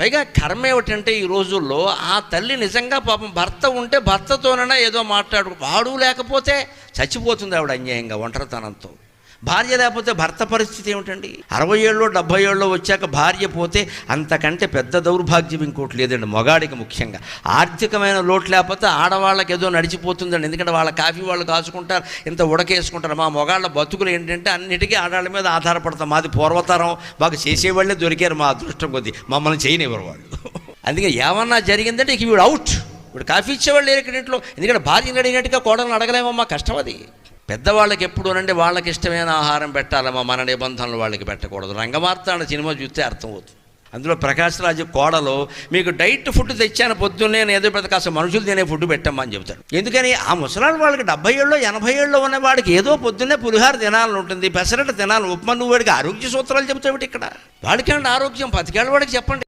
పైగా కర్మ ఏమిటంటే ఈ రోజుల్లో ఆ తల్లి నిజంగా పాపం భర్త ఉంటే భర్తతోనైనా ఏదో వాడు లేకపోతే చచ్చిపోతుంది ఆవిడ అన్యాయంగా ఒంటరితనంతో. భార్య లేకపోతే భర్త పరిస్థితి ఏమిటండి? 60 ఏళ్ళు 70 ఏళ్ళు వచ్చాక భార్య పోతే అంతకంటే పెద్ద దౌర్భాగ్యం ఇంకోటి లేదండి. మగాడికి ముఖ్యంగా ఆర్థికమైన లోటు లేకపోతే ఆడవాళ్ళకి ఏదో నడిచిపోతుందండి. ఎందుకంటే వాళ్ళ కాఫీ వాళ్ళు కాచుకుంటారు, ఇంత ఉడకేసుకుంటారు. మా మగాళ్ళ బతుకులు ఏంటంటే అన్నిటికీ ఆడవాళ్ళ మీద ఆధారపడతాం. మాది పూర్వతరం, మాకు చేసేవాళ్ళే దొరికారు మా అదృష్టం కొద్దీ, మమ్మల్ని చేయనివ్వరు వాళ్ళు. అందుకే ఏమన్నా జరిగిందంటే ఇక వీడు అవుట్, వీడు కాఫీ ఇచ్చేవాళ్ళు లేరు ఇక్కడ ఇంట్లో. ఎందుకంటే భార్యను అడిగినట్టుగా కోడలను అడగలేమమ్మా, కష్టం అది. పెద్దవాళ్ళకి ఎప్పుడూనండి వాళ్ళకి ఇష్టమైన ఆహారం పెట్టాలమ్మా, మన నిబంధనలు వాళ్ళకి పెట్టకూడదు. రంగమార్తాండ సినిమా చూస్తే అర్థమవుతుంది. అందులో ప్రకాష్ రాజు కోడలో మీకు డైట్ ఫుడ్ తెచ్చాను పొద్దున్నే, నేను ఏదో పెద్ద కాస్త మనుషులు తినే ఫుడ్ పెట్టమ్మా అని చెబుతాడు. ఎందుకని ఆ ముసలాడు వాళ్ళకి 70 ఏళ్ళు 80 ఏళ్ళు ఉన్న వాడికి ఏదో పొద్దున్నే పులిహార తినాలని ఉంటుంది, పెసరట్టు తినాలి, ఉప్మా. నువ్వు వాడికి ఆరోగ్య సూత్రాలు చెబుతావు ఇక్కడ. వాడికంటే ఆరోగ్యం 10 ఏళ్ళ వాడికి చెప్పండి.